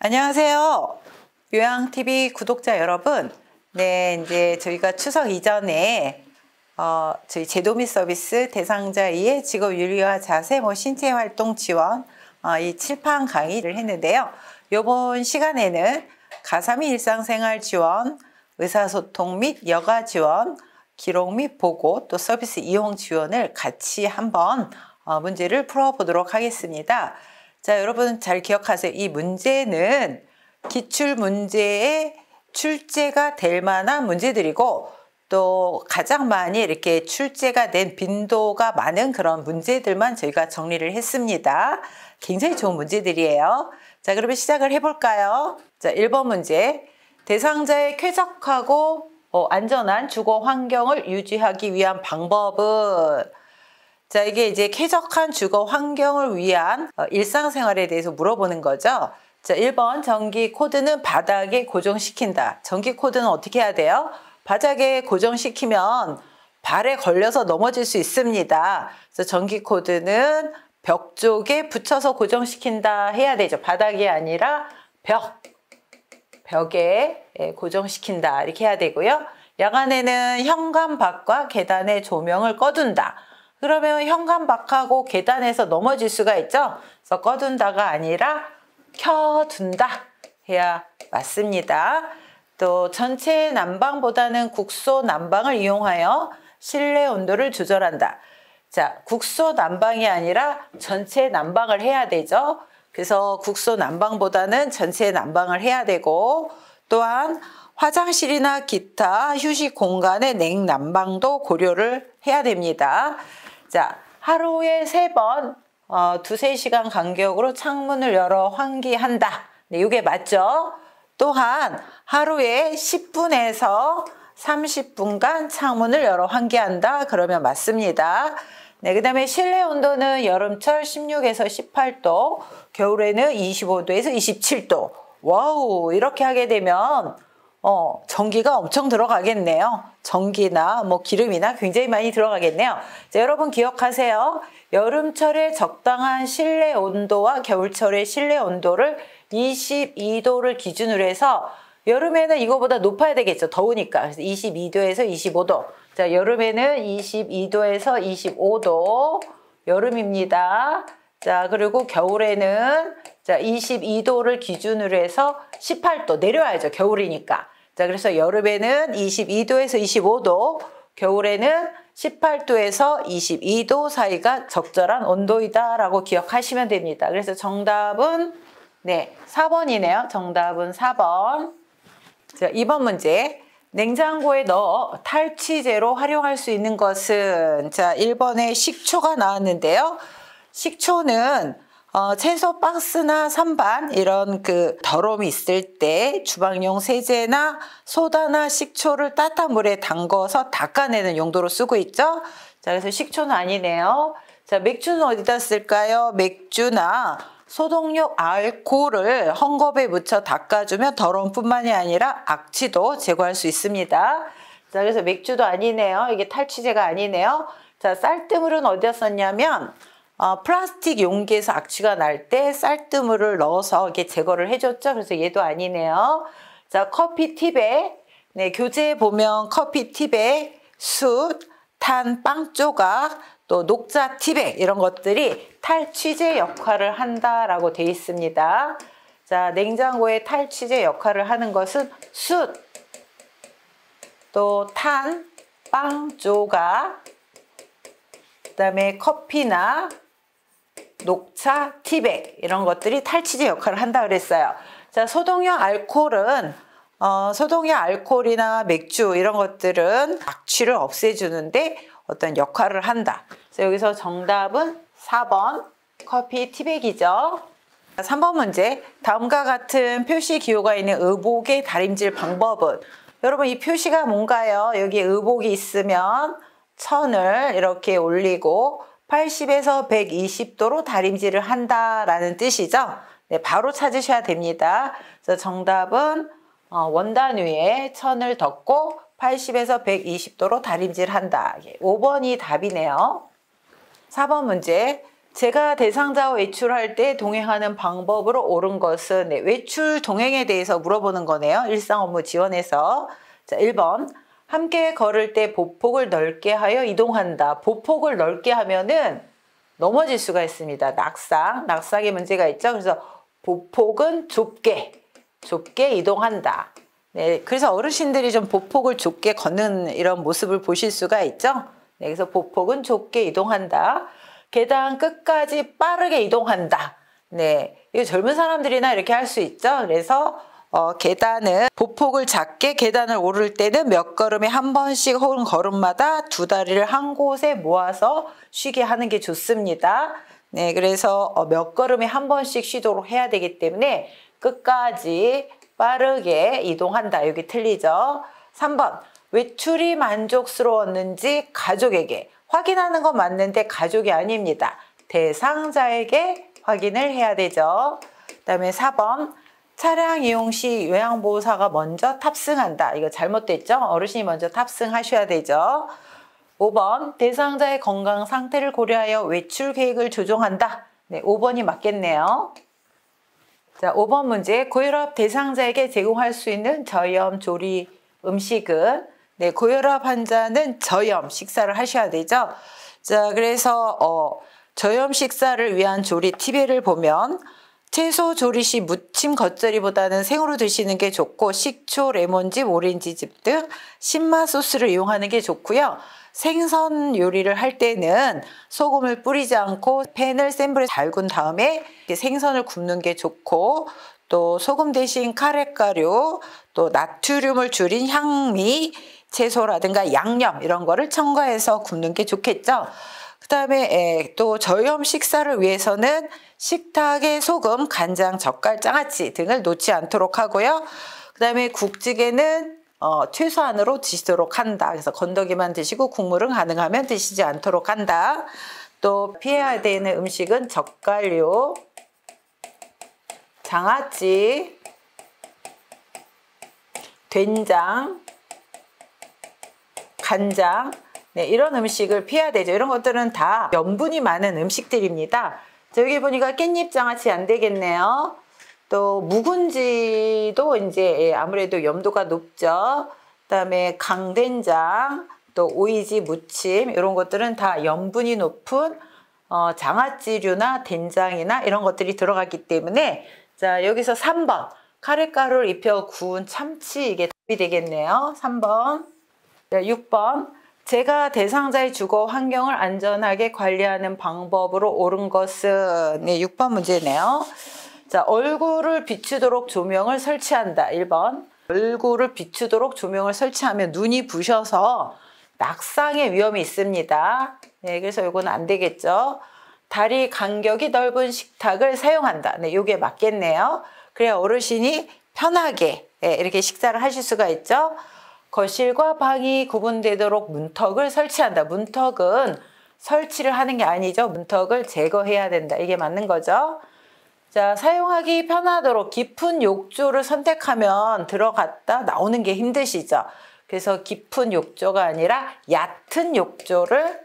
안녕하세요. 요양TV 구독자 여러분. 네, 이제 저희가 추석 이전에 저희 제도 및 서비스 대상자 2의 직업 윤리와 자세, 신체 활동 지원 이 칠판 강의를 했는데요. 이번 시간에는 가사 및 일상생활 지원, 의사소통 및 여가 지원, 기록 및 보고, 또 서비스 이용 지원을 같이 한번 문제를 풀어보도록 하겠습니다. 자, 여러분 잘 기억하세요. 이 문제는 기출문제에 출제가 될 만한 문제들이고, 또 가장 많이 이렇게 출제가 된 빈도가 많은 그런 문제들만 저희가 정리를 했습니다. 굉장히 좋은 문제들이에요. 자, 그러면 시작을 해볼까요? 자, 1번 문제. 대상자의 쾌적하고 안전한 주거 환경을 유지하기 위한 방법은? 자, 이게 이제 쾌적한 주거 환경을 위한 일상생활에 대해서 물어보는 거죠. 자, 1번 전기 코드는 바닥에 고정시킨다. 전기 코드는 어떻게 해야 돼요? 바닥에 고정시키면 발에 걸려서 넘어질 수 있습니다. 그래서 전기 코드는 벽 쪽에 붙여서 고정시킨다 해야 되죠. 바닥이 아니라 벽에 고정시킨다 이렇게 해야 되고요. 야간에는 현관밖과 계단의 조명을 꺼둔다. 그러면 현관밖하고 계단에서 넘어질 수가 있죠. 그래서 꺼둔다가 아니라 켜둔다 해야 맞습니다. 또 전체 난방보다는 국소 난방을 이용하여 실내 온도를 조절한다. 자, 국소 난방이 아니라 전체 난방을 해야 되죠. 그래서 국소 난방보다는 전체 난방을 해야 되고, 또한 화장실이나 기타 휴식 공간의 냉난방도 고려를 해야 됩니다. 자, 하루에 3번 2~3시간 간격으로 창문을 열어 환기한다. 네, 이게 맞죠? 또한 하루에 10분에서 30분간 창문을 열어 환기한다. 그러면 맞습니다. 네, 그 다음에 실내 온도는 여름철 16에서 18도, 겨울에는 25도에서 27도. 와우, 이렇게 하게 되면 전기가 엄청 들어가겠네요. 전기나 기름이나 굉장히 많이 들어가겠네요. 자, 여러분 기억하세요. 여름철에 적당한 실내 온도와 겨울철의 실내 온도를 22도를 기준으로 해서, 여름에는 이거보다 높아야 되겠죠. 더우니까. 그래서 22도에서 25도. 자, 여름에는 22도에서 25도. 여름입니다. 자, 그리고 겨울에는 22도를 기준으로 해서 18도 내려와야죠. 겨울이니까. 자, 그래서 여름에는 22도에서 25도, 겨울에는 18도에서 22도 사이가 적절한 온도이다 라고 기억하시면 됩니다. 그래서 정답은 4번이네요. 정답은 4번. 자, 2번 문제. 냉장고에 넣어 탈취제로 활용할 수 있는 것은? 자, 1번에 식초가 나왔는데요. 식초는 채소 박스나 선반 이런 더러움이 있을 때 주방용 세제나 소다나 식초를 따뜻한 물에 담궈서 닦아내는 용도로 쓰고 있죠. 자, 그래서 식초는 아니네요. 자, 맥주는 어디다 쓸까요? 맥주나 소독용 알코올을 헝겊에 묻혀 닦아주면 더러움뿐만이 아니라 악취도 제거할 수 있습니다. 자, 그래서 맥주도 아니네요. 이게 탈취제가 아니네요. 자, 쌀뜨물은 어디다 썼냐면 플라스틱 용기에서 악취가 날 때 쌀뜨물을 넣어서 이렇게 제거를 해줬죠. 그래서 얘도 아니네요. 자, 커피 티백. 네, 교재에 보면 커피 티백, 숯, 탄 빵 조각, 또 녹차 티백 이런 것들이 탈취제 역할을 한다라고 되어 있습니다. 자, 냉장고에 탈취제 역할을 하는 것은 숯, 또 탄, 빵 조각, 그 다음에 커피나 녹차, 티백 이런 것들이 탈취제 역할을 한다 그랬어요. 자, 소독용 알코올은 소독용 알코올이나 맥주 이런 것들은 악취를 없애주는데 어떤 역할을 한다. 그래서 여기서 정답은 4번 커피 티백이죠. 3번 문제. 다음과 같은 표시 기호가 있는 의복의 다림질 방법은? 여러분, 이 표시가 뭔가요? 여기 의복이 있으면 천을 이렇게 올리고 80에서 120도로 다림질을 한다라는 뜻이죠. 네, 바로 찾으셔야 됩니다. 그래서 정답은 원단 위에 천을 덮고 80에서 120도로 다림질한다. 5번이 답이네요. 4번 문제. 제가 대상자와 외출할 때 동행하는 방법으로 옳은 것은 외출 동행에 대해서 물어보는 거네요. 일상 업무 지원에서. 자, 1번. 함께 걸을 때 보폭을 넓게 하여 이동한다. 보폭을 넓게 하면은 넘어질 수가 있습니다. 낙상의 문제가 있죠. 그래서 보폭은 좁게 이동한다. 네, 그래서 어르신들이 좀 보폭을 좁게 걷는 이런 모습을 보실 수가 있죠. 네, 그래서 보폭은 좁게 이동한다. 계단 끝까지 빠르게 이동한다. 네, 이거 젊은 사람들이나 이렇게 할 수 있죠. 그래서 계단은 보폭을 작게 계단을 오를 때는 몇 걸음에 한 번씩 혹은 걸음마다 두 다리를 한 곳에 모아서 쉬게 하는 게 좋습니다. 네, 그래서 몇 걸음에 한 번씩 쉬도록 해야 되기 때문에 끝까지 빠르게 이동한다. 여기 틀리죠. 3번. 외출이 만족스러웠는지 가족에게 확인하는 건 맞는데 가족이 아닙니다. 대상자에게 확인을 해야 되죠. 그 다음에 4번. 차량 이용 시 요양보호사가 먼저 탑승한다. 이거 잘못됐죠? 어르신이 먼저 탑승하셔야 되죠. 5번. 대상자의 건강 상태를 고려하여 외출 계획을 조정한다. 네, 5번이 맞겠네요. 자, 5번 문제. 고혈압 대상자에게 제공할 수 있는 저염 조리 음식은 네, 고혈압 환자는 저염 식사를 하셔야 되죠. 자, 그래서 저염 식사를 위한 조리 팁을 보면 채소 조리 시 무침 겉절이보다는 생으로 드시는 게 좋고 식초, 레몬즙, 오렌지즙 등 신맛 소스를 이용하는 게 좋고요. 생선 요리를 할 때는 소금을 뿌리지 않고 팬을 센 불에 달군 다음에 생선을 굽는 게 좋고 또 소금 대신 카레가루, 또 나트륨을 줄인 향미, 채소라든가 양념 이런 거를 첨가해서 굽는 게 좋겠죠. 그 다음에 또 저염 식사를 위해서는 식탁에 소금, 간장, 젓갈, 장아찌 등을 놓지 않도록 하고요. 그 다음에 국찌개는 최소한으로 드시도록 한다. 그래서 건더기만 드시고 국물은 가능하면 드시지 않도록 한다. 또 피해야 되는 음식은 젓갈류, 장아찌, 된장, 간장, 네, 이런 음식을 피해야 되죠. 이런 것들은 다 염분이 많은 음식들입니다. 자, 여기 보니까 깻잎 장아찌 안 되겠네요. 또 묵은지도 이제 아무래도 염도가 높죠. 그다음에 강된장, 또 오이지 무침 이런 것들은 다 염분이 높은 장아찌류나 된장이나 이런 것들이 들어갔기 때문에 자, 여기서 3번 카레가루를 입혀 구운 참치 이게 답이 되겠네요. 3번. 6번. 제가 대상자의 주거 환경을 안전하게 관리하는 방법으로 옳은 것은 네, 6번 문제네요. 자, 얼굴을 비추도록 조명을 설치한다. 1번. 얼굴을 비추도록 조명을 설치하면 눈이 부셔서 낙상의 위험이 있습니다. 네, 그래서 이거는 안 되겠죠. 다리 간격이 넓은 식탁을 사용한다. 네, 이게 맞겠네요. 그래야 어르신이 편하게 이렇게 식사를 하실 수가 있죠. 거실과 방이 구분되도록 문턱을 설치한다. 문턱은 설치를 하는 게 아니죠. 문턱을 제거해야 된다. 이게 맞는 거죠. 자, 사용하기 편하도록 깊은 욕조를 선택하면 들어갔다 나오는 게 힘드시죠. 그래서 깊은 욕조가 아니라 얕은 욕조를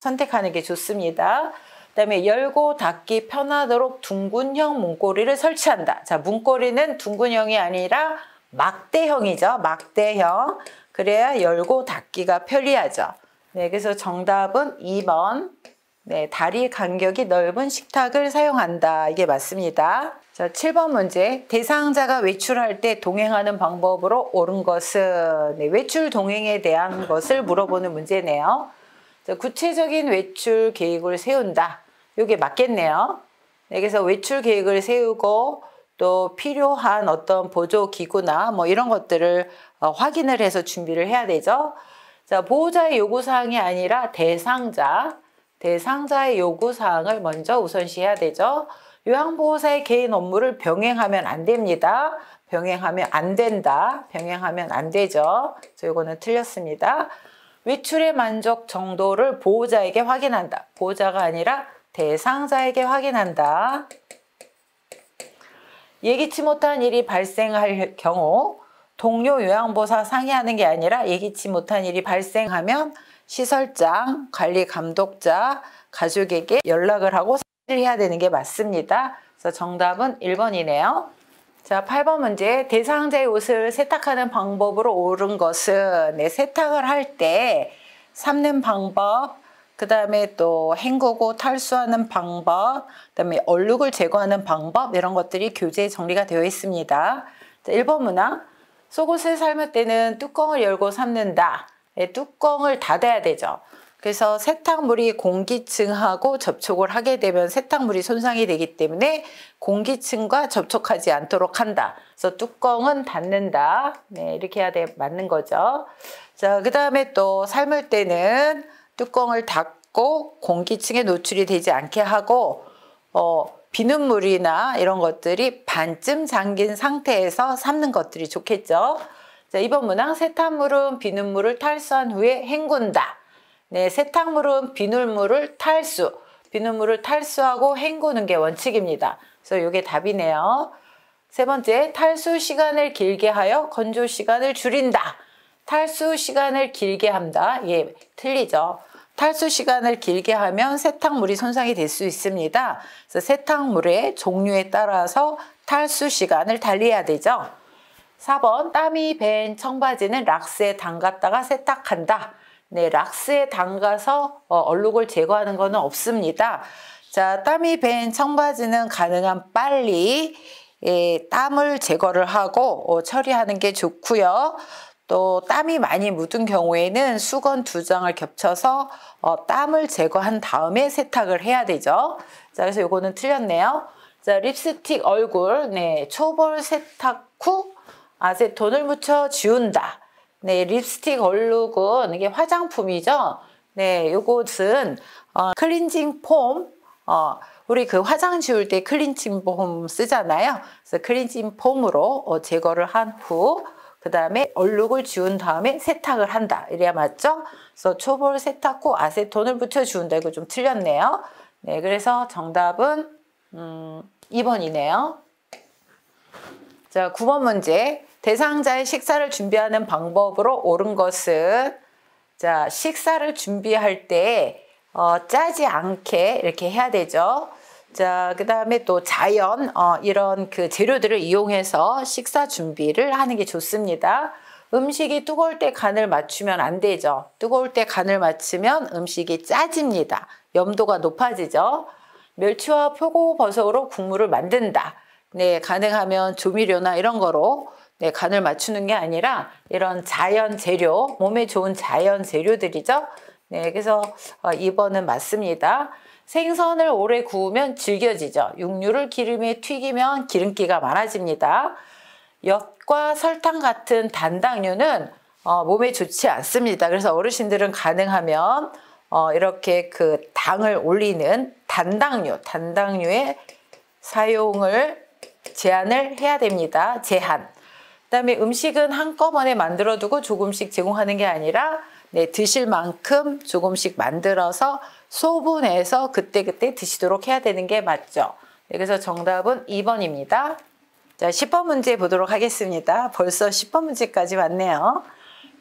선택하는 게 좋습니다. 그다음에 열고 닫기 편하도록 둥근형 문고리를 설치한다. 자, 문고리는 둥근형이 아니라 막대형이죠. 막대형. 그래야 열고 닫기가 편리하죠. 네, 그래서 정답은 2번. 네, 다리 간격이 넓은 식탁을 사용한다. 이게 맞습니다. 자, 7번 문제. 대상자가 외출할 때 동행하는 방법으로 옳은 것은 네, 외출 동행에 대한 것을 물어보는 문제네요. 자, 구체적인 외출 계획을 세운다. 이게 맞겠네요. 네, 그래서 외출 계획을 세우고 또 필요한 어떤 보조 기구나 뭐 이런 것들을 확인을 해서 준비를 해야 되죠. 자, 보호자의 요구사항이 아니라 대상자의 요구사항을 먼저 우선시해야 되죠. 요양보호사의 개인 업무를 병행하면 안 됩니다. 병행하면 안 된다. 병행하면 안 되죠. 그래서 이거는 틀렸습니다. 외출의 만족 정도를 보호자에게 확인한다. 보호자가 아니라 대상자에게 확인한다. 예기치 못한 일이 발생할 경우 동료 요양보호사 상의하는 게 아니라 예기치 못한 일이 발생하면 시설장, 관리 감독자, 가족에게 연락을 하고 상의를 해야 되는 게 맞습니다. 그래서 정답은 1번이네요. 자, 8번 문제. 대상자의 옷을 세탁하는 방법으로 옳은 것은 세탁을 할 때 삶는 방법, 그 다음에 또 헹구고 탈수하는 방법, 그 다음에 얼룩을 제거하는 방법, 이런 것들이 교재에 정리가 되어 있습니다. 자, 1번 문항. 속옷을 삶을 때는 뚜껑을 열고 삶는다. 뚜껑을 닫아야 되죠. 그래서 세탁물이 공기층하고 접촉을 하게 되면 세탁물이 손상이 되기 때문에 공기층과 접촉하지 않도록 한다. 그래서 뚜껑은 닫는다. 네, 이렇게 해야 맞는 거죠. 자, 그 다음에 또 삶을 때는 뚜껑을 닫고 공기층에 노출이 되지 않게 하고 비눗물이나 이런 것들이 반쯤 잠긴 상태에서 삶는 것들이 좋겠죠. 자, 2번 문항. 세탁물은 비눗물을 탈수한 후에 헹군다. 네, 세탁물은 비눗물을 탈수하고 헹구는 게 원칙입니다. 그래서 이게 답이네요. 세 번째, 탈수 시간을 길게 하여 건조 시간을 줄인다. 탈수 시간을 길게 한다. 예, 틀리죠. 탈수 시간을 길게 하면 세탁물이 손상이 될 수 있습니다. 그래서 세탁물의 종류에 따라서 탈수 시간을 달리해야 되죠. 4번, 땀이 밴 청바지는 락스에 담갔다가 세탁한다. 네, 락스에 담가서 얼룩을 제거하는 것은 없습니다. 자, 땀이 밴 청바지는 가능한 빨리 땀을 제거를 하고 처리하는 게 좋고요. 또 땀이 많이 묻은 경우에는 수건 2장을 겹쳐서 땀을 제거한 다음에 세탁을 해야 되죠. 자, 그래서 요거는 틀렸네요. 자, 립스틱 얼굴, 네, 초벌 세탁 후 아세톤을 묻혀 지운다. 네, 립스틱 얼룩은 이게 화장품이죠. 네, 요것은 클렌징 폼, 우리 그 화장 지울 때 클렌징 폼 쓰잖아요. 그래서 클렌징 폼으로 제거를 한 후, 그 다음에 얼룩을 지운 다음에 세탁을 한다. 이래야 맞죠? 그래서 초볼 세탁 후 아세톤을 묻혀 지운다. 이거 좀 틀렸네요. 네, 그래서 정답은 2번이네요. 자, 9번 문제. 대상자의 식사를 준비하는 방법으로 옳은 것은, 자, 식사를 준비할 때 짜지 않게 이렇게 해야 되죠. 자, 그 다음에 또 자연, 이런 그 재료들을 이용해서 식사 준비를 하는 게 좋습니다. 음식이 뜨거울 때 간을 맞추면 안 되죠. 뜨거울 때 간을 맞추면 음식이 짜집니다. 염도가 높아지죠. 멸치와 표고버섯으로 국물을 만든다. 네, 가능하면 조미료나 이런 거로 간을 맞추는 게 아니라 이런 자연 재료, 몸에 좋은 자연 재료들이죠. 네, 그래서 2번은 맞습니다. 생선을 오래 구우면 질겨지죠. 육류를 기름에 튀기면 기름기가 많아집니다. 엿과 설탕 같은 단당류는 몸에 좋지 않습니다. 그래서 어르신들은 가능하면 이렇게 그 당을 올리는 단당류의 사용을 제한을 해야 됩니다. 제한. 그다음에 음식은 한꺼번에 만들어 두고 조금씩 제공하는 게 아니라 드실 만큼 조금씩 만들어서 소분해서 그때그때 드시도록 해야 되는 게 맞죠. 그래서 정답은 2번입니다. 자, 10번 문제 보도록 하겠습니다. 벌써 10번 문제까지 왔네요.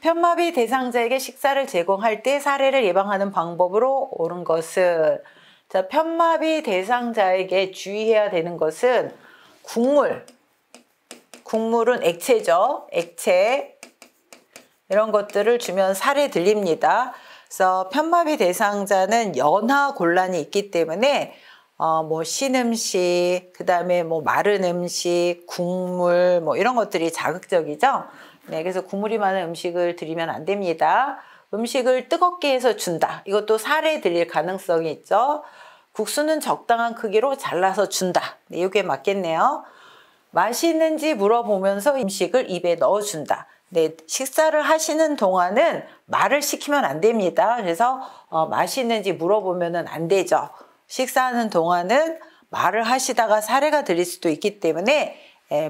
편마비 대상자에게 식사를 제공할 때 사례를 예방하는 방법으로 옳은 것은, 자, 편마비 대상자에게 주의해야 되는 것은 국물은 액체죠. 액체. 이런 것들을 주면 살에 들립니다. 그래서 편마비 대상자는 연화곤란이 있기 때문에 뭐 신음식, 그 다음에 뭐 마른 음식, 국물 뭐 이런 것들이 자극적이죠. 네, 그래서 국물이 많은 음식을 드리면 안 됩니다. 음식을 뜨겁게 해서 준다. 이것도 살에 들릴 가능성이 있죠. 국수는 적당한 크기로 잘라서 준다. 네, 이게 맞겠네요. 맛있는지 물어보면서 음식을 입에 넣어준다. 네, 식사를 하시는 동안은 말을 시키면 안 됩니다. 그래서 맛있는지 물어보면 안 되죠. 식사하는 동안은 말을 하시다가 사례가 들릴 수도 있기 때문에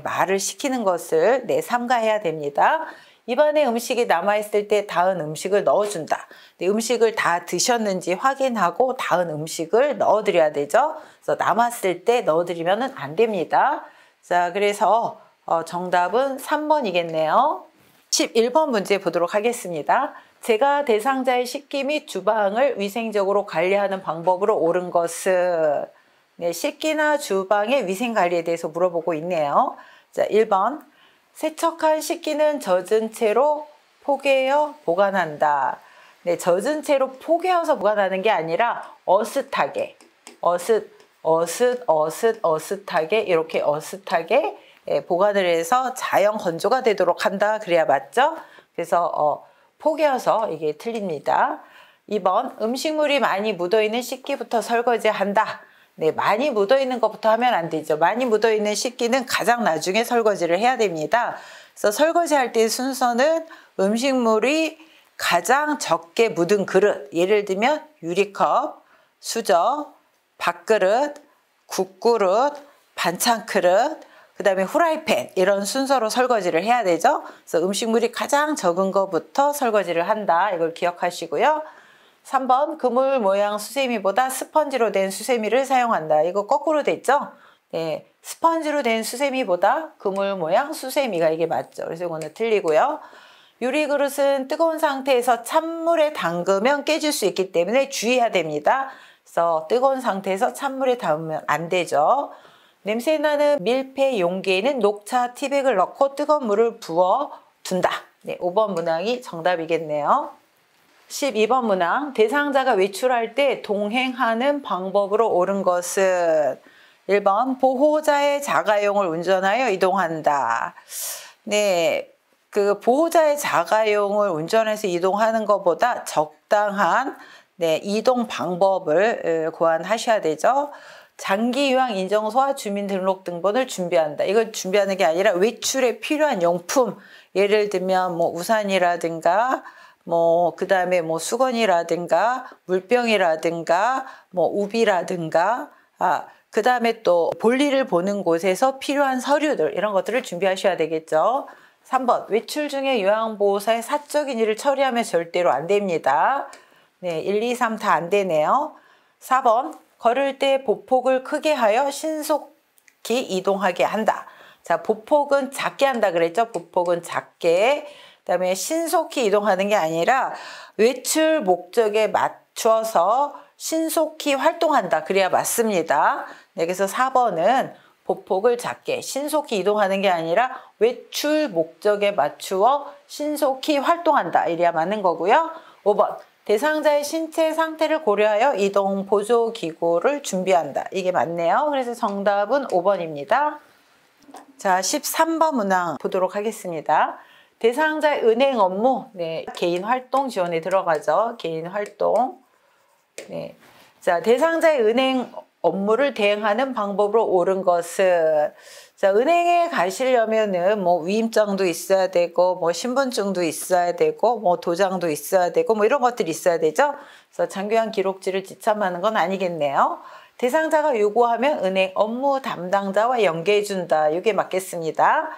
말을 시키는 것을 삼가해야 됩니다. 입안에 음식이 남아있을 때 닿은 음식을 넣어준다. 네, 음식을 다 드셨는지 확인하고 닿은 음식을 넣어드려야 되죠. 그래서 남았을 때 넣어드리면 안 됩니다. 자, 그래서 정답은 3번이겠네요. 11번 문제 보도록 하겠습니다. 제가 대상자의 식기 및 주방을 위생적으로 관리하는 방법으로 옳은 것은 네, 식기나 주방의 위생 관리에 대해서 물어보고 있네요. 자, 1번. 세척한 식기는 젖은 채로 포개어 보관한다. 네, 젖은 채로 포개어서 보관하는 게 아니라 어슷하게, 어슷하게 이렇게 어슷하게 보관을 해서 자연 건조가 되도록 한다. 그래야 맞죠? 그래서 포개어서 이게 틀립니다. 2번. 음식물이 많이 묻어있는 식기부터 설거지한다. 네, 많이 묻어있는 것부터 하면 안 되죠. 많이 묻어있는 식기는 가장 나중에 설거지를 해야 됩니다. 그래서 설거지할 때 순서는 음식물이 가장 적게 묻은 그릇, 예를 들면 유리컵, 수저, 밥그릇, 국그릇, 반찬 그릇, 그 다음에 후라이팬 이런 순서로 설거지를 해야 되죠. 그래서 음식물이 가장 적은 것부터 설거지를 한다. 이걸 기억하시고요. 3번. 그물 모양 수세미보다 스펀지로 된 수세미를 사용한다. 이거 거꾸로 됐죠? 네, 스펀지로 된 수세미보다 그물 모양 수세미가 이게 맞죠. 그래서 이거는 틀리고요. 유리그릇은 뜨거운 상태에서 찬물에 담그면 깨질 수 있기 때문에 주의해야 됩니다. 그래서 뜨거운 상태에서 찬물에 담으면 안 되죠. 냄새나는 밀폐 용기에는 녹차 티백을 넣고 뜨거운 물을 부어 둔다. 네, 5번 문항이 정답이겠네요. 12번 문항. 대상자가 외출할 때 동행하는 방법으로 옳은 것은 1번. 보호자의 자가용을 운전하여 이동한다. 네, 그 보호자의 자가용을 운전해서 이동하는 것보다 적당한 이동 방법을 고안하셔야 되죠. 장기 요양 인정서와 주민등록등본을 준비한다. 이걸 준비하는 게 아니라 외출에 필요한 용품, 예를 들면 뭐 우산이라든가 그 다음에 수건이라든가 물병이라든가 우비라든가 그 다음에 또 볼일을 보는 곳에서 필요한 서류들 이런 것들을 준비하셔야 되겠죠. 3번. 외출 중에 요양보호사의 사적인 일을 처리하면 절대로 안 됩니다. 네, 1, 2, 3 다 안 되네요. 4번. 걸을 때 보폭을 크게 하여 신속히 이동하게 한다. 자, 보폭은 작게 한다 그랬죠? 보폭은 작게. 그다음에 신속히 이동하는 게 아니라 외출 목적에 맞춰서 신속히 활동한다. 그래야 맞습니다. 네, 그래서 4번은 보폭을 작게 신속히 이동하는 게 아니라 외출 목적에 맞추어 신속히 활동한다. 이래야 맞는 거고요. 5번. 대상자의 신체 상태를 고려하여 이동 보조 기구를 준비한다. 이게 맞네요. 그래서 정답은 5번입니다. 자, 13번 문항 보도록 하겠습니다. 대상자의 은행 업무, 네, 개인 활동 지원에 들어가죠. 개인 활동. 네. 자, 대상자의 은행 업무를 대행하는 방법으로 옳은 것은, 자, 은행에 가시려면은 위임장도 있어야 되고, 신분증도 있어야 되고, 도장도 있어야 되고, 이런 것들이 있어야 되죠. 그래서 장기요양 기록지를 지참하는 건 아니겠네요. 대상자가 요구하면 은행 업무 담당자와 연계해준다. 이게 맞겠습니다.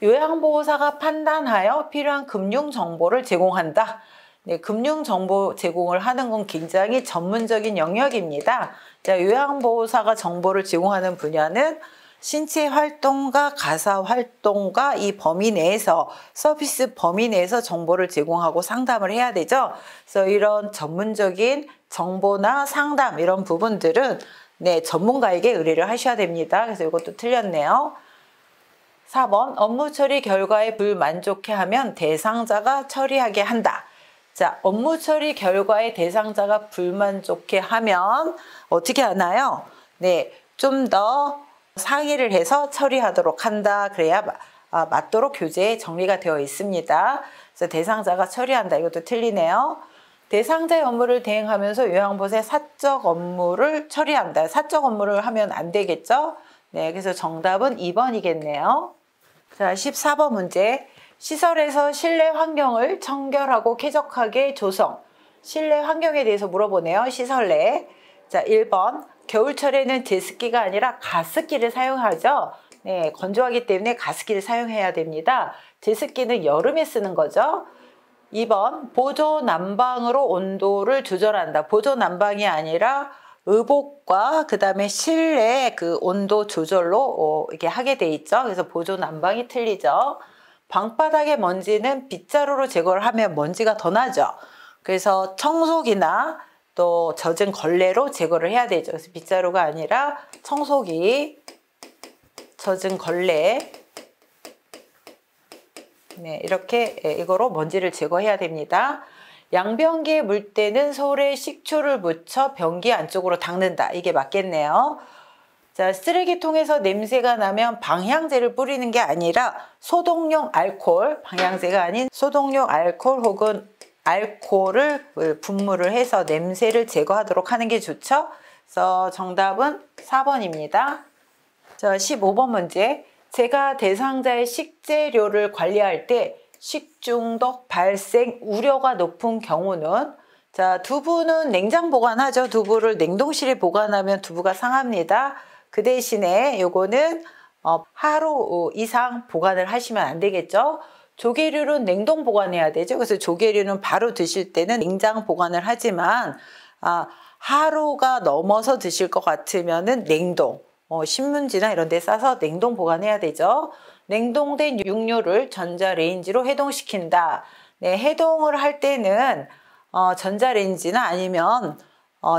요양보호사가 판단하여 필요한 금융정보를 제공한다. 네, 금융정보 제공을 하는 건 굉장히 전문적인 영역입니다. 자, 요양보호사가 정보를 제공하는 분야는 신체 활동과 가사 활동과 이 범위 내에서 서비스 범위 내에서 정보를 제공하고 상담을 해야 되죠. 그래서 이런 전문적인 정보나 상담 이런 부분들은 전문가에게 의뢰를 하셔야 됩니다. 그래서 이것도 틀렸네요. 4번. 업무 처리 결과에 불만족해하면 대상자가 처리하게 한다. 자, 업무 처리 결과에 대상자가 불만족해하면 어떻게 하나요? 네, 좀 더 상의를 해서 처리하도록 한다. 그래야 맞도록 교재에 정리가 되어 있습니다. 그래서 대상자가 처리한다. 이것도 틀리네요. 대상자의 업무를 대행하면서 요양보호사의 사적 업무를 처리한다. 사적 업무를 하면 안 되겠죠? 네, 그래서 정답은 2번이겠네요. 자, 14번 문제. 시설에서 실내 환경을 청결하고 쾌적하게 조성. 실내 환경에 대해서 물어보네요. 시설 내. 자, 1번. 겨울철에는 제습기가 아니라 가습기를 사용하죠. 네, 건조하기 때문에 가습기를 사용해야 됩니다. 제습기는 여름에 쓰는 거죠. 2번. 보조 난방으로 온도를 조절한다. 보조 난방이 아니라 의복과 그 다음에 실내 그 온도 조절로 이렇게 하게 돼 있죠. 그래서 보조 난방이 틀리죠. 방바닥의 먼지는 빗자루로 제거를 하면 먼지가 더 나죠. 그래서 청소기나 또 젖은 걸레로 제거를 해야 되죠. 그래서 빗자루가 아니라 청소기, 젖은 걸레, 네, 이렇게 이거로 먼지를 제거해야 됩니다. 양변기에 물 때는 솔에 식초를 묻혀 변기 안쪽으로 닦는다. 이게 맞겠네요. 자, 쓰레기통에서 냄새가 나면 방향제를 뿌리는 게 아니라 소독용 알코올, 방향제가 아닌 소독용 알코올 혹은 알코올을 분무를 해서 냄새를 제거하도록 하는 게 좋죠. 그래서 정답은 4번입니다. 자, 15번 문제. 제가 대상자의 식재료를 관리할 때 식중독 발생 우려가 높은 경우는, 자, 두부는 냉장 보관하죠. 두부를 냉동실에 보관하면 두부가 상합니다. 그 대신에 요거는 하루 이상 보관을 하시면 안 되겠죠. 조개류는 냉동 보관해야 되죠. 그래서 조개류는 바로 드실 때는 냉장 보관을 하지만 하루가 넘어서 드실 것 같으면은 냉동, 신문지나 이런 데 싸서 냉동 보관해야 되죠. 냉동된 육류를 전자레인지로 해동시킨다. 네, 해동을 할 때는 전자레인지나 아니면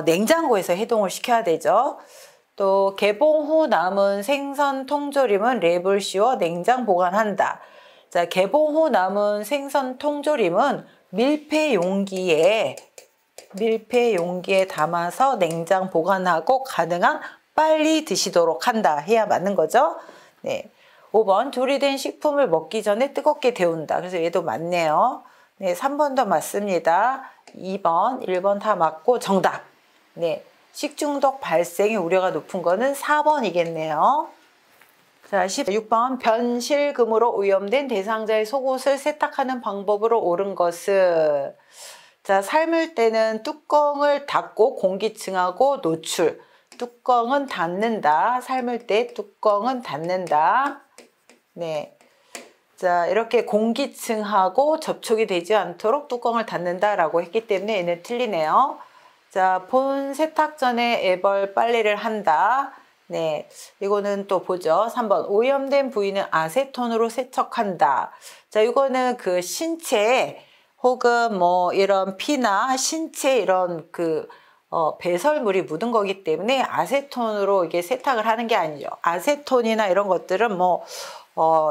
냉장고에서 해동을 시켜야 되죠. 또 개봉 후 남은 생선 통조림은 랩을 씌워 냉장 보관한다. 자, 개봉 후 남은 생선 통조림은 밀폐 용기에 담아서 냉장 보관하고 가능한 빨리 드시도록 한다 해야 맞는 거죠. 네. 5번 조리된 식품을 먹기 전에 뜨겁게 데운다. 그래서 얘도 맞네요. 네, 3번도 맞습니다. 2번, 1번 다 맞고 정답. 네. 식중독 발생의 우려가 높은 거는 4번이겠네요. 자, 16번 변실금으로 오염된 대상자의 속옷을 세탁하는 방법으로 옳은 것은, 자, 삶을 때는 뚜껑을 닫고 공기층하고 노출, 뚜껑은 닫는다. 삶을 때 뚜껑은 닫는다. 네. 자, 이렇게 공기층하고 접촉이 되지 않도록 뚜껑을 닫는다라고 했기 때문에 얘는 틀리네요. 자, 본 세탁 전에 애벌 빨래를 한다. 네, 이거는 또 보죠. 3번 오염된 부위는 아세톤으로 세척한다. 자, 이거는 그 신체 혹은 뭐 이런 피나 신체 이런 배설물이 묻은 거기 때문에 아세톤으로 이게 세탁을 하는 게 아니죠. 아세톤이나 이런 것들은 뭐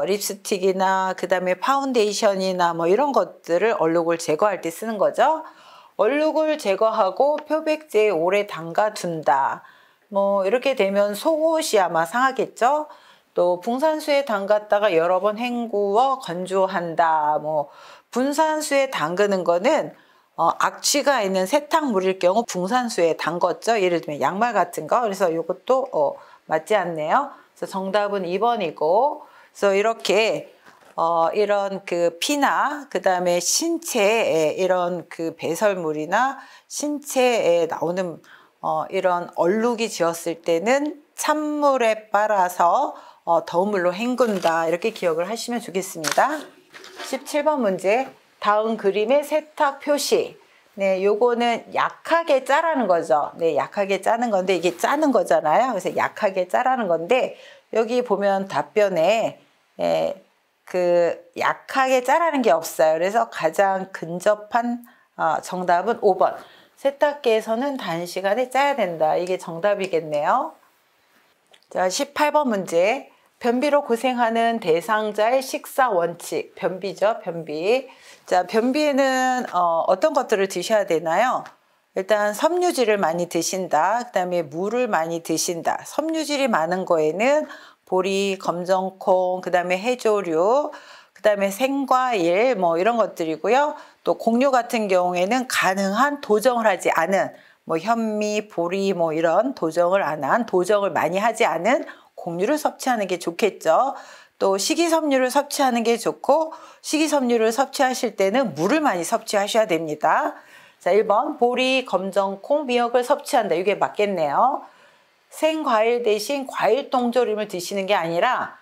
립스틱이나 그 다음에 파운데이션이나 뭐 이런 것들을 얼룩을 제거할 때 쓰는 거죠. 얼룩을 제거하고 표백제에 오래 담가 둔다. 뭐 이렇게 되면 속옷이 아마 상하겠죠. 또 붕산수에 담갔다가 여러 번 헹구어 건조한다. 뭐 분산수에 담그는 거는 악취가 있는 세탁물일 경우 붕산수에 담궜죠. 예를 들면 양말 같은 거. 그래서 이것도 맞지 않네요. 그래서 정답은 2번이고, 그래서 이렇게 이런 그 피나 그 다음에 신체에 이런 그 배설물이나 신체에 나오는 이런 얼룩이 지었을 때는 찬물에 빨아서 더운 물로 헹군다. 이렇게 기억을 하시면 좋겠습니다. 17번 문제. 다음 그림의 세탁 표시. 네, 요거는 약하게 짜라는 거죠. 네, 약하게 짜는 건데 이게 짜는 거잖아요. 그래서 약하게 짜라는 건데 여기 보면 답변에 약하게 짜라는 게 없어요. 그래서 가장 근접한 정답은 5번. 세탁기에서는 단시간에 짜야 된다. 이게 정답이겠네요. 자, 18번 문제. 변비로 고생하는 대상자의 식사 원칙. 변비죠, 변비. 자, 변비에는 어떤 것들을 드셔야 되나요? 일단 섬유질을 많이 드신다. 그 다음에 물을 많이 드신다. 섬유질이 많은 거에는 보리, 검정콩, 그 다음에 해조류, 그 다음에 생과일 뭐 이런 것들이고요. 또 곡류 같은 경우에는 가능한 도정을 하지 않은 뭐 현미, 보리 뭐 이런 도정을 안 한, 도정을 많이 하지 않은 곡류를 섭취하는 게 좋겠죠. 또 식이섬유를 섭취하는 게 좋고, 식이섬유를 섭취하실 때는 물을 많이 섭취하셔야 됩니다. 자, 1번 보리, 검정콩, 미역을 섭취한다. 이게 맞겠네요. 생과일 대신 과일 통조림을 드시는 게 아니라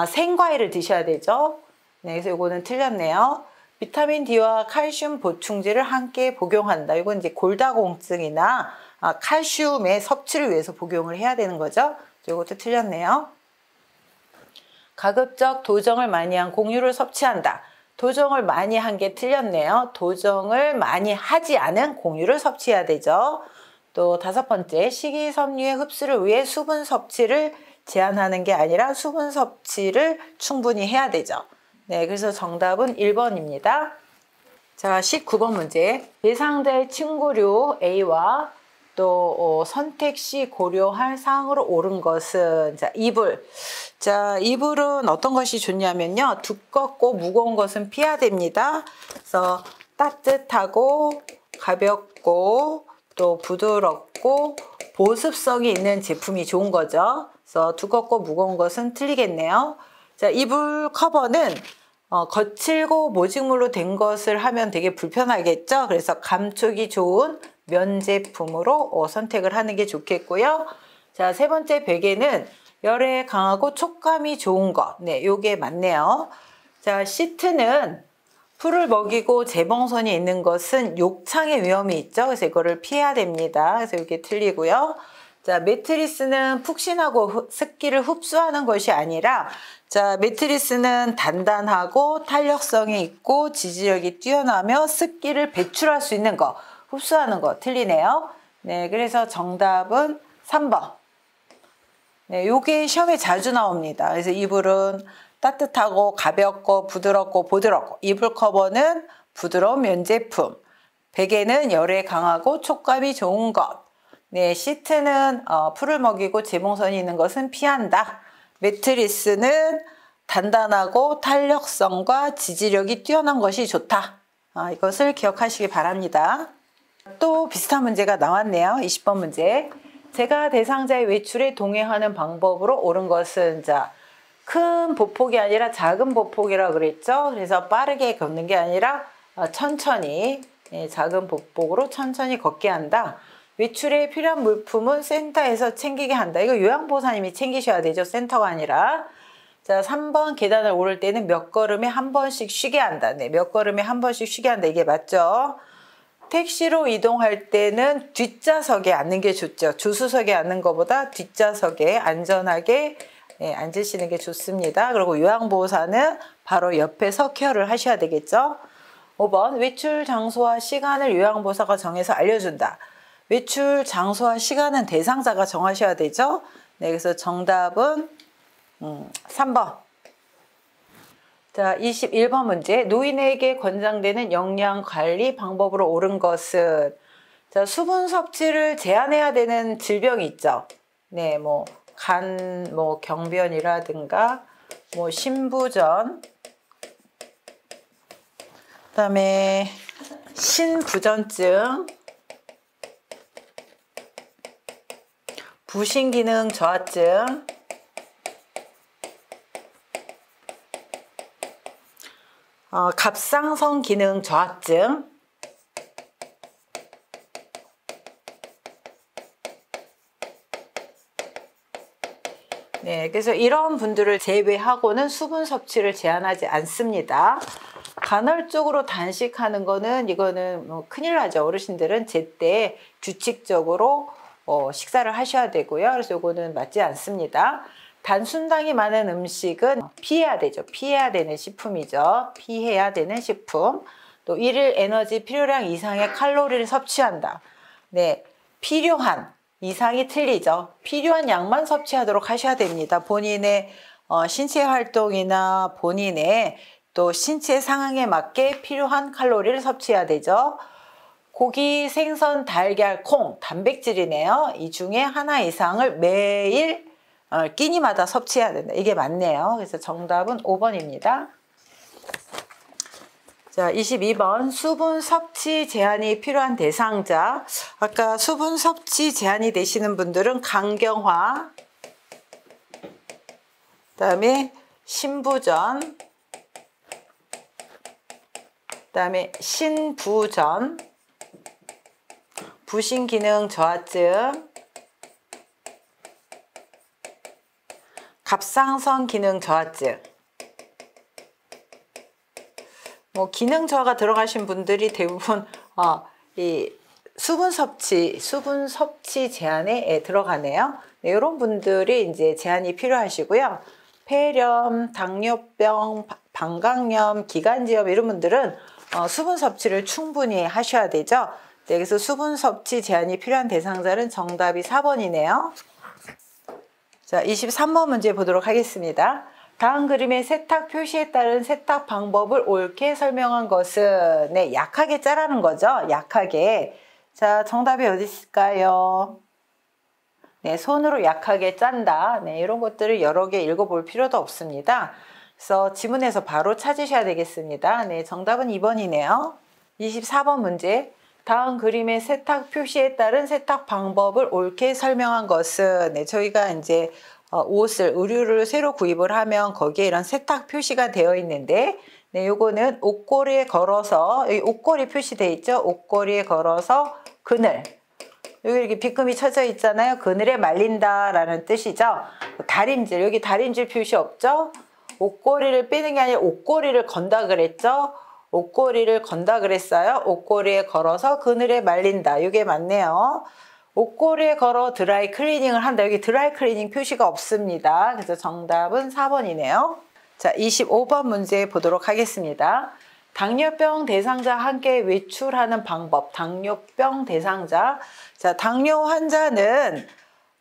생과일을 드셔야 되죠. 네, 그래서 이거는 틀렸네요. 비타민 D와 칼슘 보충제를 함께 복용한다. 이건 이제 골다공증이나 칼슘의 섭취를 위해서 복용을 해야 되는 거죠. 이것도 틀렸네요. 가급적 도정을 많이 한 공유를 섭취한다. 도정을 많이 한 게 틀렸네요. 도정을 많이 하지 않은 공유를 섭취해야 되죠. 또 5번째, 식이섬유의 흡수를 위해 수분 섭취를 제한하는 게 아니라 수분 섭취를 충분히 해야 되죠. 네, 그래서 정답은 1번입니다. 자, 19번 문제. 대상자의 친구류 A와 또 선택 C 고려할 사항으로 옳은 것은, 자, 이불. 자, 이불은 어떤 것이 좋냐면요. 두껍고 무거운 것은 피해야 됩니다. 그래서 따뜻하고 가볍고 또 부드럽고 보습성이 있는 제품이 좋은 거죠. 그래서 두껍고 무거운 것은 틀리겠네요. 자, 이불 커버는 거칠고 모직물로 된 것을 하면 되게 불편하겠죠. 그래서 감촉이 좋은 면 제품으로 선택을 하는 게 좋겠고요. 자, 3번째 베개는 열에 강하고 촉감이 좋은 것. 네, 요게 맞네요. 자, 시트는 풀을 먹이고 재봉선이 있는 것은 욕창의 위험이 있죠. 그래서 이거를 피해야 됩니다. 그래서 이게 틀리고요. 자, 매트리스는 푹신하고 습기를 흡수하는 것이 아니라, 자, 매트리스는 단단하고 탄력성이 있고 지지력이 뛰어나며 습기를 배출할 수 있는 거, 흡수하는 거 틀리네요. 네, 그래서 정답은 3번. 네, 요게 시험에 자주 나옵니다. 그래서 이불은 따뜻하고 가볍고 부드럽고 보드럽고, 이불 커버는 부드러운 면 제품, 베개는 열에 강하고 촉감이 좋은 것, 네, 시트는 풀을 먹이고 재봉선이 있는 것은 피한다. 매트리스는 단단하고 탄력성과 지지력이 뛰어난 것이 좋다. 이것을 기억하시기 바랍니다. 또 비슷한 문제가 나왔네요. 20번 문제. 제가 대상자의 외출에 동의하는 방법으로 옳은 것은, 자, 큰 보폭이 아니라 작은 보폭이라고 그랬죠. 그래서 빠르게 걷는 게 아니라 천천히, 작은 보폭으로 천천히 걷게 한다. 외출에 필요한 물품은 센터에서 챙기게 한다. 이거 요양보호사님이 챙기셔야 되죠. 센터가 아니라. 자, 3번 계단을 오를 때는 몇 걸음에 한 번씩 쉬게 한다. 네, 몇 걸음에 한 번씩 쉬게 한다. 이게 맞죠? 택시로 이동할 때는 뒷좌석에 앉는 게 좋죠. 조수석에 앉는 것보다 뒷좌석에 안전하게 앉으시는 게 좋습니다. 그리고 요양보호사는 바로 옆에서 케어를 하셔야 되겠죠. 5번, 외출 장소와 시간을 요양보호사가 정해서 알려준다. 외출 장소와 시간은 대상자가 정하셔야 되죠. 네, 그래서 정답은 3번. 자, 21번 문제. 노인에게 권장되는 영양관리 방법으로 옳은 것은, 자, 수분 섭취를 제한해야 되는 질병이 있죠. 네, 뭐 간, 뭐 경변이라든가 뭐 신부전, 그다음에 신부전증, 부신기능 저하증, 갑상선 기능 저하증, 네, 그래서 이런 분들을 제외하고는 수분 섭취를 제한하지 않습니다. 간헐적으로 단식하는 거는, 이거는 뭐 큰일 나죠. 어르신들은 제때 규칙적으로 식사를 하셔야 되고요. 그래서 이거는 맞지 않습니다. 단순당이 많은 음식은 피해야 되죠. 피해야 되는 식품이죠. 피해야 되는 식품. 또 일일 에너지 필요량 이상의 칼로리를 섭취한다. 네, 필요한 이상이 틀리죠. 필요한 양만 섭취하도록 하셔야 됩니다. 본인의 신체 활동이나 본인의 또 신체 상황에 맞게 필요한 칼로리를 섭취해야 되죠. 고기, 생선, 달걀, 콩, 단백질이네요. 이 중에 하나 이상을 매일 끼니마다 섭취해야 된다. 이게 맞네요. 그래서 정답은 5번입니다. 자, 22번. 수분 섭취 제한이 필요한 대상자. 아까 수분 섭취 제한이 되시는 분들은 강경화, 그다음에 신부전, 그다음에 신부전, 부신기능 저하증, 갑상선 기능 저하증. 뭐 기능 저하가 들어가신 분들이 대부분 이 수분 섭취 제한에 들어가네요. 네, 이런 분들이 이제 제한이 필요하시고요. 폐렴, 당뇨병, 방광염, 기관지염 이런 분들은 수분 섭취를 충분히 하셔야 되죠. 네, 그래서 수분 섭취 제한이 필요한 대상자는 정답이 4번이네요. 자, 23번 문제 보도록 하겠습니다. 다음 그림의 세탁 표시에 따른 세탁 방법을 옳게 설명한 것은 네, 약하게 짜라는 거죠. 약하게. 자, 정답이 어디 있을까요? 네, 손으로 약하게 짠다. 네, 이런 것들을 여러 개 읽어볼 필요도 없습니다. 그래서 지문에서 바로 찾으셔야 되겠습니다. 네, 정답은 2번이네요. 24번 문제. 다음 그림의 세탁 표시에 따른 세탁 방법을 옳게 설명한 것은 네, 저희가 이제 옷을, 의류를 새로 구입을 하면 거기에 이런 세탁 표시가 되어 있는데 네, 요거는 옷걸이에 걸어서 여기 옷걸이 표시되어 있죠. 옷걸이에 걸어서 그늘 여기 이렇게 빗금이 쳐져 있잖아요. 그늘에 말린다 라는 뜻이죠. 다림질, 여기 다림질 표시 없죠. 옷걸이를 빼는 게 아니라 옷걸이를 건다 그랬죠. 옷걸이를 건다 그랬어요. 옷걸이에 걸어서 그늘에 말린다. 이게 맞네요. 옷걸이에 걸어 드라이 클리닝을 한다. 여기 드라이 클리닝 표시가 없습니다. 그래서 정답은 4번이네요. 자, 25번 문제 보도록 하겠습니다. 당뇨병 대상자 함께 외출하는 방법. 당뇨병 대상자. 자, 당뇨 환자는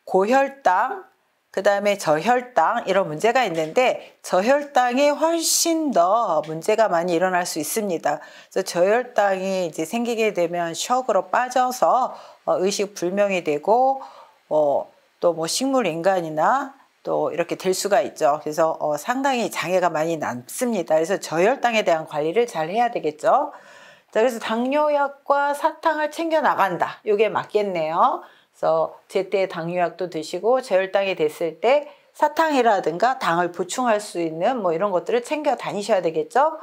고혈당, 그 다음에 저혈당 이런 문제가 있는데 저혈당이 훨씬 더 문제가 많이 일어날 수 있습니다. 그래서 저혈당이 이제 생기게 되면 셔크로 빠져서 의식 불명이 되고 또 뭐 식물 인간이나 또 이렇게 될 수가 있죠. 그래서 상당히 장애가 많이 남습니다. 그래서 저혈당에 대한 관리를 잘 해야 되겠죠. 자, 그래서 당뇨약과 사탕을 챙겨 나간다. 이게 맞겠네요. 그래서 제때 당뇨약도 드시고 저혈당이 됐을 때 사탕이라든가 당을 보충할 수 있는 뭐 이런 것들을 챙겨 다니셔야 되겠죠.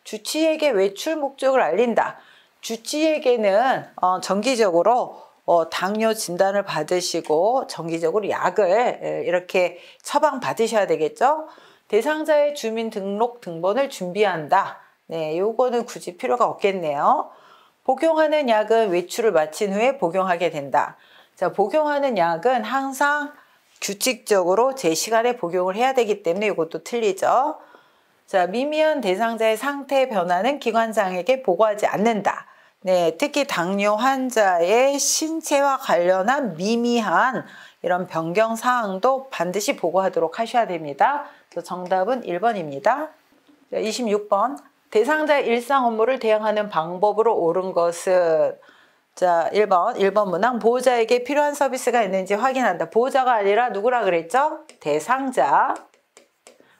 주치의에게 외출 목적을 알린다. 주치의에게는 정기적으로 당뇨 진단을 받으시고 정기적으로 약을 이렇게 처방 받으셔야 되겠죠. 대상자의 주민등록 등본을 준비한다. 네, 요거는 굳이 필요가 없겠네요. 복용하는 약은 외출을 마친 후에 복용하게 된다. 자, 복용하는 약은 항상 규칙적으로 제 시간에 복용을 해야 되기 때문에 이것도 틀리죠. 자, 미미한 대상자의 상태 변화는 기관장에게 보고하지 않는다. 네, 특히 당뇨 환자의 신체와 관련한 미미한 이런 변경 사항도 반드시 보고하도록 하셔야 됩니다. 그래서 정답은 1번입니다. 자, 26번. 대상자의 일상 업무를 대응하는 방법으로 옳은 것은 자, 1번 문항 보호자에게 필요한 서비스가 있는지 확인한다. 보호자가 아니라 누구라 그랬죠? 대상자.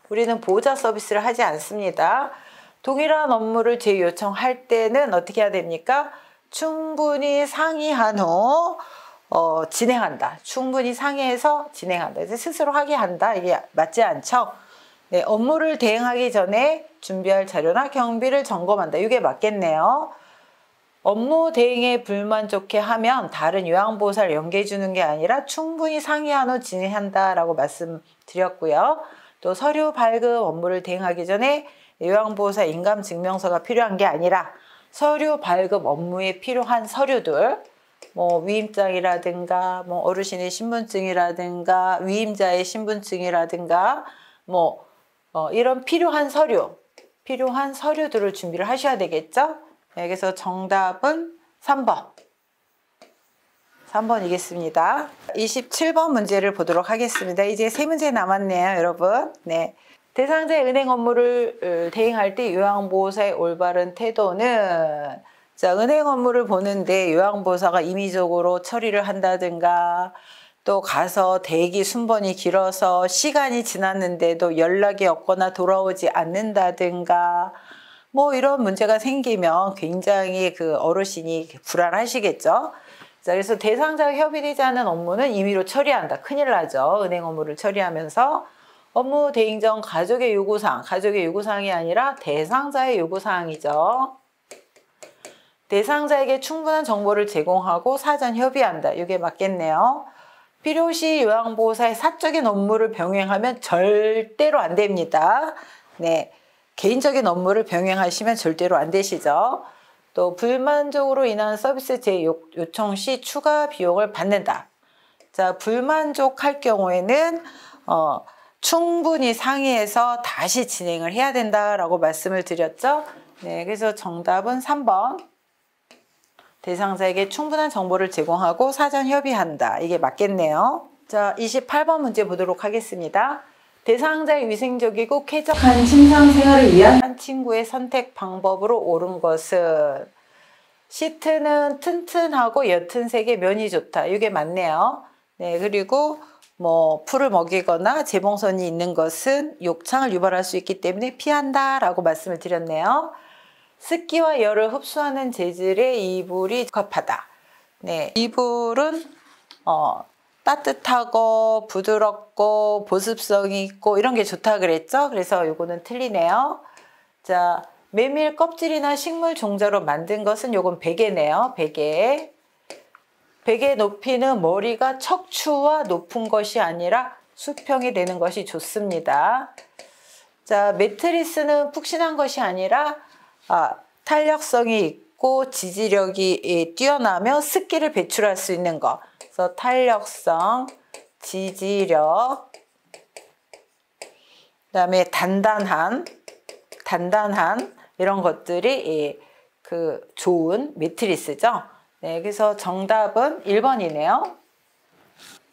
우리는 보호자 서비스를 하지 않습니다. 동일한 업무를 재요청할 때는 어떻게 해야 됩니까? 충분히 상의한 후 진행한다. 충분히 상의해서 진행한다. 이제 스스로 하게 한다. 이게 맞지 않죠? 네, 업무를 대행하기 전에 준비할 자료나 경비를 점검한다. 이게 맞겠네요. 업무 대행에 불만족해 하면 다른 요양보호사를 연계해 주는 게 아니라 충분히 상의한 후 진행한다라고 말씀드렸고요. 또 서류 발급 업무를 대행하기 전에 요양보호사 인감증명서가 필요한 게 아니라 서류 발급 업무에 필요한 서류들 뭐 위임장이라든가 뭐 어르신의 신분증이라든가 위임자의 신분증이라든가 뭐 이런 필요한 서류들을 준비를 하셔야 되겠죠. 네, 그래서 정답은 3번이겠습니다. 27번 문제를 보도록 하겠습니다. 이제 3문제 남았네요, 여러분. 네. 대상자의 은행 업무를 대행할 때 요양보호사의 올바른 태도는 자, 은행 업무를 보는데 요양보호사가 임의적으로 처리를 한다든가 또 가서 대기 순번이 길어서 시간이 지났는데도 연락이 없거나 돌아오지 않는다든가 뭐 이런 문제가 생기면 굉장히 그 어르신이 불안하시겠죠. 자, 그래서 대상자가 협의되지 않은 업무는 임의로 처리한다. 큰일 나죠. 은행 업무를 처리하면서 업무 대행 전 가족의 요구사항이 아니라 대상자의 요구사항이죠. 대상자에게 충분한 정보를 제공하고 사전 협의한다. 이게 맞겠네요. 필요시 요양보호사의 사적인 업무를 병행하면 절대로 안 됩니다. 네, 개인적인 업무를 병행하시면 절대로 안 되시죠. 또 불만족으로 인한 서비스 재요청 시 추가 비용을 받는다. 자, 불만족할 경우에는 충분히 상의해서 다시 진행을 해야 된다라고 말씀을 드렸죠. 네, 그래서 정답은 3번. 대상자에게 충분한 정보를 제공하고 사전 협의한다. 이게 맞겠네요. 자, 28번 문제 보도록 하겠습니다. 대상자의 위생적이고 쾌적한 침상생활을 위한 한 친구의 선택 방법으로 옳은 것은 시트는 튼튼하고 옅은 색의 면이 좋다. 이게 맞네요. 네, 그리고 뭐 풀을 먹이거나 재봉선이 있는 것은 욕창을 유발할 수 있기 때문에 피한다 라고 말씀을 드렸네요. 습기와 열을 흡수하는 재질의 이불이 적합하다. 네, 이불은 따뜻하고 부드럽고 보습성이 있고 이런 게 좋다 그랬죠. 그래서 요거는 틀리네요. 자, 메밀 껍질이나 식물 종자로 만든 것은 요건 베개네요. 베개. 베개 높이는 머리가 척추와 높은 것이 아니라 수평이 되는 것이 좋습니다. 자, 매트리스는 푹신한 것이 아니라 탄력성이 있고 지지력이 뛰어나며 습기를 배출할 수 있는 것. 그래서 탄력성, 지지력, 그다음에 단단한 이런 것들이 좋은 매트리스죠. 네, 그래서 정답은 1번이네요.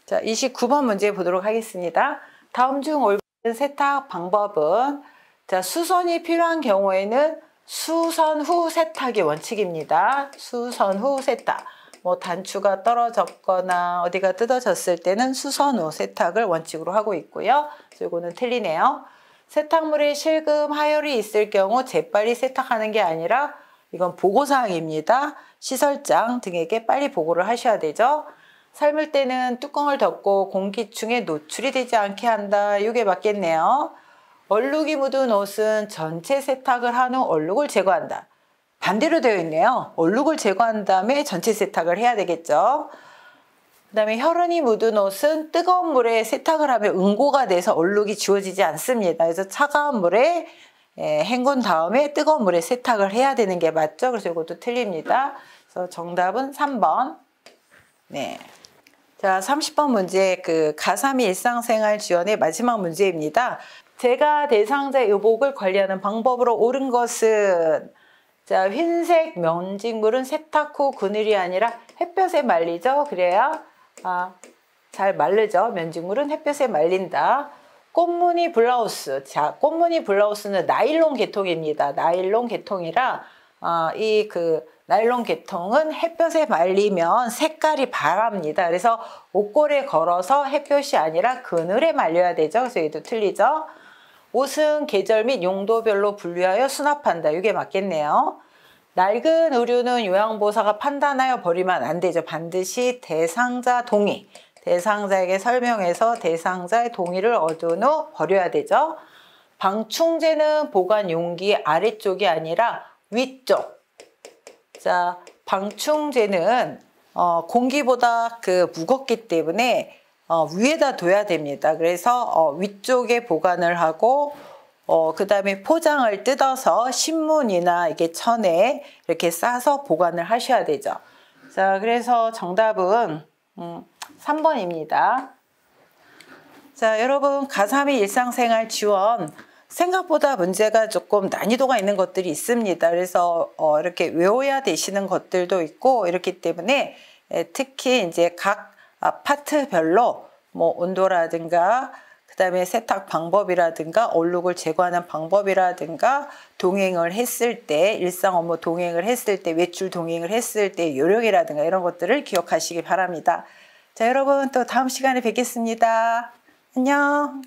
자, 29번 문제 보도록 하겠습니다. 다음 중 올바른 세탁 방법은 자, 수선이 필요한 경우에는 수선 후 세탁이 원칙입니다. 수선 후 세탁. 뭐 단추가 떨어졌거나 어디가 뜯어졌을 때는 수선 후 세탁을 원칙으로 하고 있고요. 이거는 틀리네요. 세탁물에 실금, 하열이 있을 경우 재빨리 세탁하는 게 아니라 이건 보고사항입니다. 시설장 등에게 빨리 보고를 하셔야 되죠. 삶을 때는 뚜껑을 덮고 공기중에 노출이 되지 않게 한다. 이게 맞겠네요. 얼룩이 묻은 옷은 전체 세탁을 한 후 얼룩을 제거한다. 반대로 되어 있네요. 얼룩을 제거한 다음에 전체 세탁을 해야 되겠죠. 그 다음에 혈흔이 묻은 옷은 뜨거운 물에 세탁을 하면 응고가 돼서 얼룩이 지워지지 않습니다. 그래서 차가운 물에 헹군 다음에 뜨거운 물에 세탁을 해야 되는 게 맞죠. 그래서 이것도 틀립니다. 그래서 정답은 3번. 네. 자, 30번 문제 가삼이 일상생활 지원의 마지막 문제입니다. 제가 대상자의 의복을 관리하는 방법으로 옳은 것은 자, 흰색 면직물은 세탁 후 그늘이 아니라 햇볕에 말리죠. 그래야 잘 마르죠. 면직물은 햇볕에 말린다. 꽃무늬 블라우스. 자, 꽃무늬 블라우스는 나일론 계통입니다. 나일론 계통이라 나일론 계통은 햇볕에 말리면 색깔이 바랍니다. 그래서 옷걸이에 걸어서 햇볕이 아니라 그늘에 말려야 되죠. 그래서 얘도 틀리죠. 옷은 계절 및 용도별로 분류하여 수납한다. 이게 맞겠네요. 낡은 의류는 요양보호사가 판단하여 버리면 안 되죠. 반드시 대상자 동의. 대상자에게 설명해서 대상자의 동의를 얻은 후 버려야 되죠. 방충제는 보관 용기 아래쪽이 아니라 위쪽. 자, 방충제는 공기보다 무겁기 때문에 위에다 둬야 됩니다. 그래서 위쪽에 보관을 하고 그 다음에 포장을 뜯어서 신문이나 이게 천에 이렇게 싸서 보관을 하셔야 되죠. 자, 그래서 정답은 3번입니다. 자, 여러분 가삼이 일상생활 지원 생각보다 문제가 조금 난이도가 있는 것들이 있습니다. 그래서 이렇게 외워야 되시는 것들도 있고 이렇기 때문에 특히 이제 각 파트별로 뭐 온도라든가 그다음에 세탁 방법이라든가 얼룩을 제거하는 방법이라든가 동행을 했을 때 일상 업무 동행을 했을 때 외출 동행을 했을 때 요령이라든가 이런 것들을 기억하시기 바랍니다. 자, 여러분 또 다음 시간에 뵙겠습니다. 안녕.